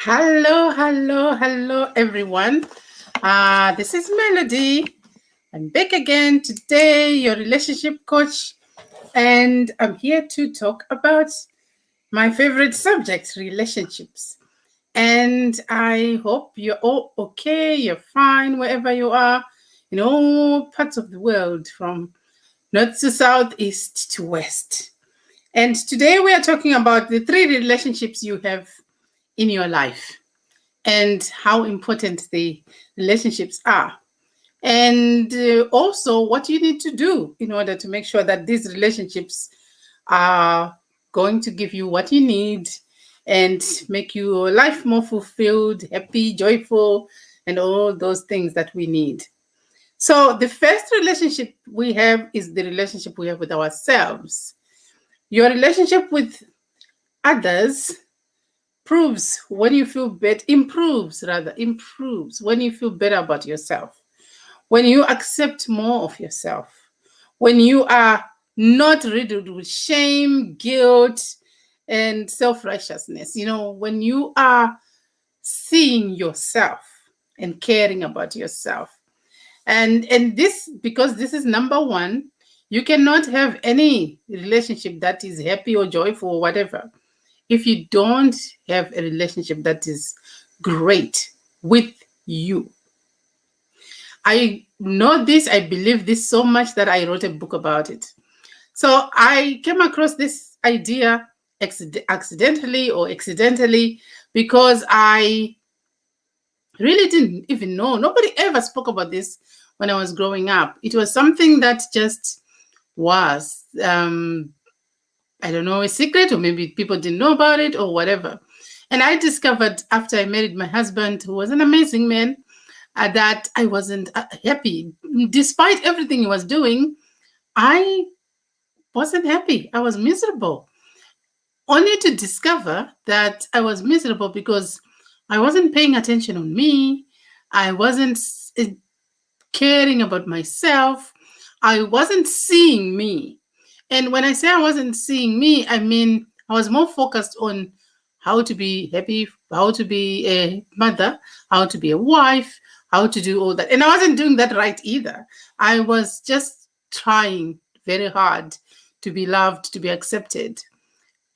Hello, hello, hello, everyone. This is Melody. I'm back again today, your relationship coach, and I'm here to talk about my favorite subject, relationships. And I hope you're all okay, you're fine wherever you are, in all parts of the world, from north to south, east to west. And today we are talking about the three relationships you have in your life and how important the relationships are. And also what you need to do in order to make sure that these relationships are going to give you what you need and make your life more fulfilled, happy, joyful, and all those things that we need. So, the first relationship we have is the relationship we have with ourselves. Your relationship with others proves when you feel better, improves when you feel better about yourself, when you accept more of yourself, when you are not riddled with shame, guilt, and self righteousness. When you are seeing yourself and caring about yourself. And this, because this is number one, you cannot have any relationship that is happy or joyful or whatever if you don't have a relationship that is great with you. I know this, I believe this so much that I wrote a book about it. So I came across this idea accidentally or accidentally because I really didn't even know. Nobody ever spoke about this when I was growing up. It was something that just was. I don't know, a secret, or maybe people didn't know about it or whatever. And I discovered after I married my husband, who was an amazing man, that I wasn't happy. Despite everything he was doing, I wasn't happy. I was miserable. Only to discover that I was miserable because I wasn't paying attention on me. I wasn't caring about myself. I wasn't seeing me. And when I say I wasn't seeing me, I mean I was more focused on how to be happy, how to be a mother, how to be a wife, how to do all that. And I wasn't doing that right either. I was just trying very hard to be loved, to be accepted.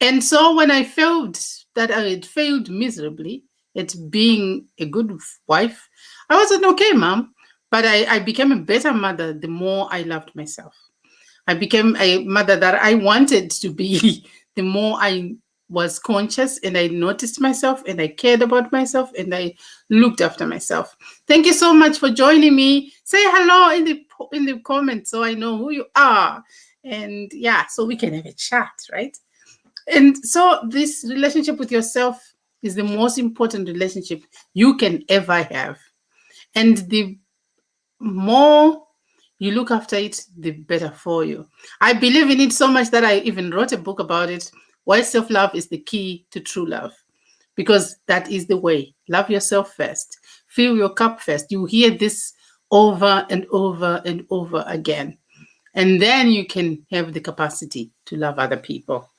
And so when I felt that I had failed miserably at being a good wife, I wasn't okay, mom. But I became a better mother the more I loved myself. I became a mother that I wanted to be the more I was conscious and I noticed myself and I cared about myself and I looked after myself. Thank you so much for joining me. Say hello in the comments so I know who you are. And yeah, so we can have a chat, right? And so this relationship with yourself is the most important relationship you can ever have. And the more you look after it, the better for you. I believe in it so much that I even wrote a book about it, why self-love is the key to true love. Because that is the way. Love yourself first. Fill your cup first. You hear this over and over and over again. And then you can have the capacity to love other people.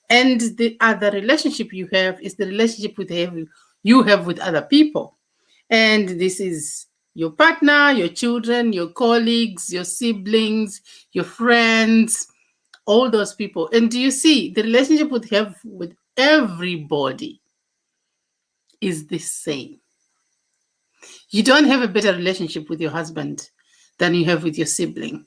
And the other relationship you have is the relationship you have with other people. And this is your partner, your children, your colleagues, your siblings, your friends, all those people. And do you see the relationship we have with everybody is the same. You don't have a better relationship with your husband than you have with your sibling.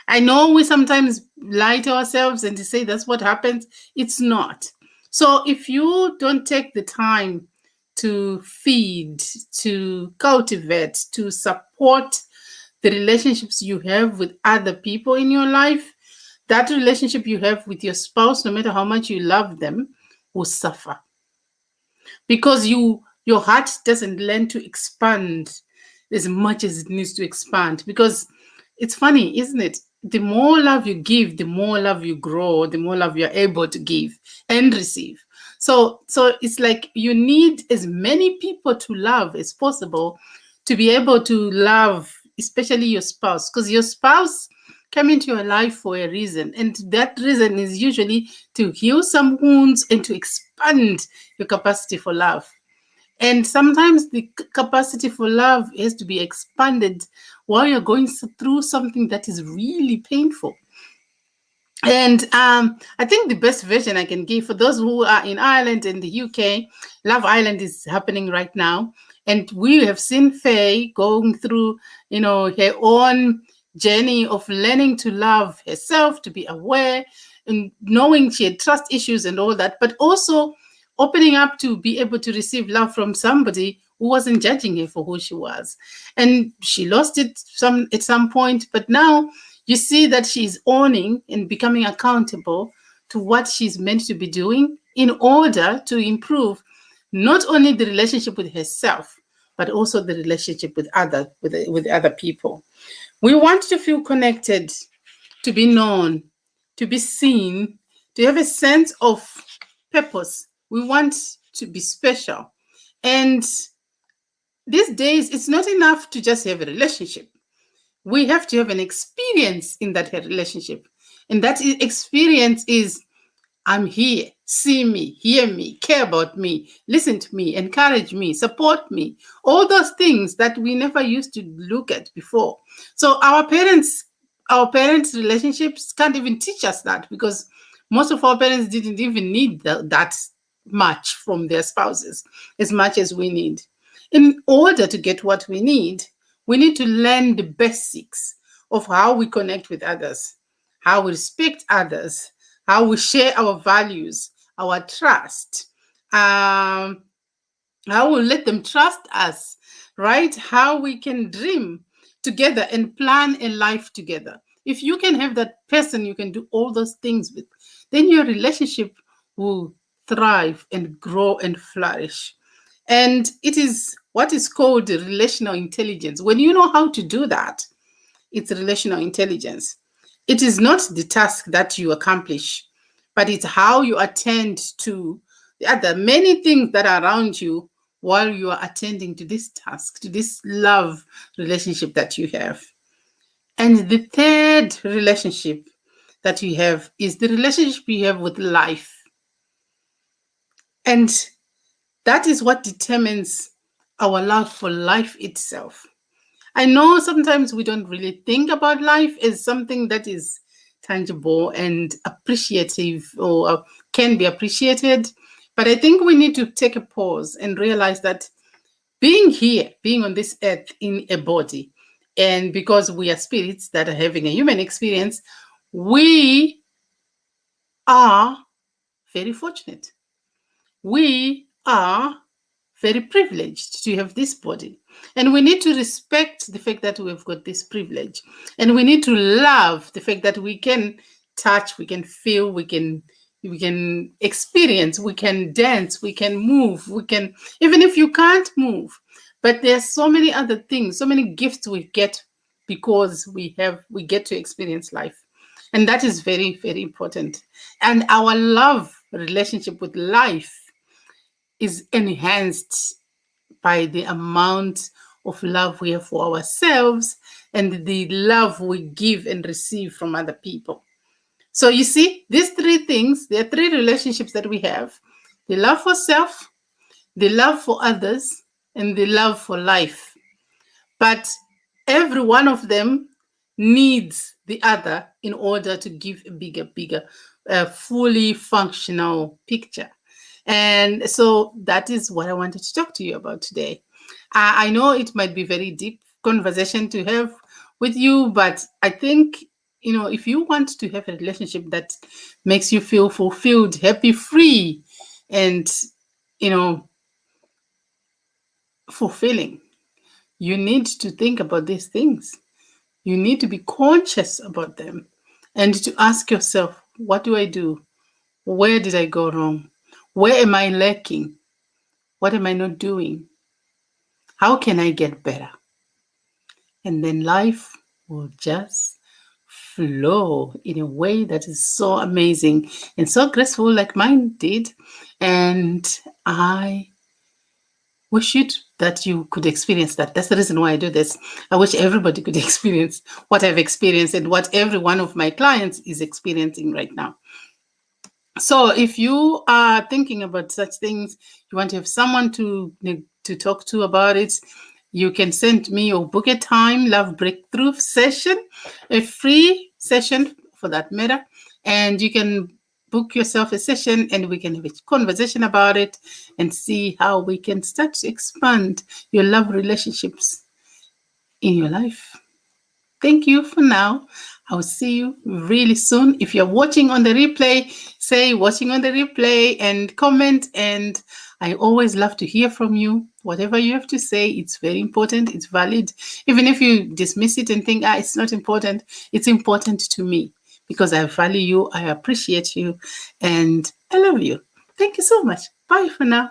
I know we sometimes lie to ourselves and to say that's what happens. It's not. So if you don't take the time to feed, to cultivate, to support the relationships you have with other people in your life, that relationship you have with your spouse, no matter how much you love them, will suffer. Because your heart doesn't learn to expand as much as it needs to expand. Because it's funny, isn't it? The more love you give, the more love you grow, the more love you're able to give and receive. So it's like you need as many people to love as possible to be able to love, especially your spouse, because your spouse came into your life for a reason, and that reason is usually to heal some wounds and to expand your capacity for love. And sometimes the capacity for love has to be expanded while you're going through something that is really painful. And I think the best version I can give for those who are in Ireland and the UK, Love Island is happening right now. And we have seen Faye going through, her own journey of learning to love herself, to be aware, and knowing she had trust issues and all that, but also opening up to be able to receive love from somebody who wasn't judging her for who she was. And she lost it at some point, but now you see that she's owning and becoming accountable to what she's meant to be doing in order to improve not only the relationship with herself, but also the relationship with other people. We want to feel connected, to be known, to be seen, to have a sense of purpose. We want to be special. And these days, it's not enough to just have a relationship. We have to have an experience in that relationship. And that experience is, I'm here, see me, hear me, care about me, listen to me, encourage me, support me. All those things that we never used to look at before. So our parents' relationships can't even teach us that, because most of our parents didn't even need that much from their spouses as much as we need. In order to get what we need to learn the basics of how we connect with others, how we respect others, how we share our values, our trust, how we let them trust us, right? How we can dream together and plan a life together. If you can have that person you can do all those things with, then your relationship will thrive and grow and flourish. And it is what is called relational intelligence. When you know how to do that, it's relational intelligence. It is not the task that you accomplish, but it's how you attend to the other many things that are around you while you are attending to this task, to this love relationship that you have. And the third relationship that you have is the relationship you have with life. And that is what determines our love for life itself. I know sometimes we don't really think about life as something that is tangible and appreciative, or can be appreciated. But I think we need to take a pause and realize that being here, being on this earth in a body, and because we are spirits that are having a human experience, we are very fortunate. We are very privileged to have this body. And we need to respect the fact that we've got this privilege. And we need to love the fact that we can touch, we can feel, we can experience, we can dance, we can move, we can, even if you can't move. But there's so many other things, so many gifts we get because we get to experience life. And that is very, very important. And our love relationship with life is enhanced by the amount of love we have for ourselves and the love we give and receive from other people. So you see, these three things, there are three relationships that we have: the love for self, the love for others, and the love for life. But every one of them needs the other in order to give a bigger, fully functional picture. And so that is what I wanted to talk to you about today. I know it might be very deep conversation to have with you, but I think, if you want to have a relationship that makes you feel fulfilled, happy, free, and, fulfilling, you need to think about these things. You need to be conscious about them and to ask yourself, what do I do? Where did I go wrong? Where am I lacking? What am I not doing? How can I get better? And then life will just flow in a way that is so amazing and so graceful, like mine did. And I wish that you could experience that. That's the reason why I do this. I wish everybody could experience what I've experienced and what every one of my clients is experiencing right now. So if you are thinking about such things, you want to have someone to talk to about it, you can send me or book a time, love breakthrough session, a free session for that matter, and you can book yourself a session and we can have a conversation about it and see how we can start to expand your love relationships in your life. Thank you for now. I'll see you really soon. If you're watching on the replay, say watching on the replay and comment. And I always love to hear from you. Whatever you have to say, it's very important. It's valid. Even if you dismiss it and think, it's not important, it's important to me because I value you, I appreciate you, and I love you. Thank you so much. Bye for now.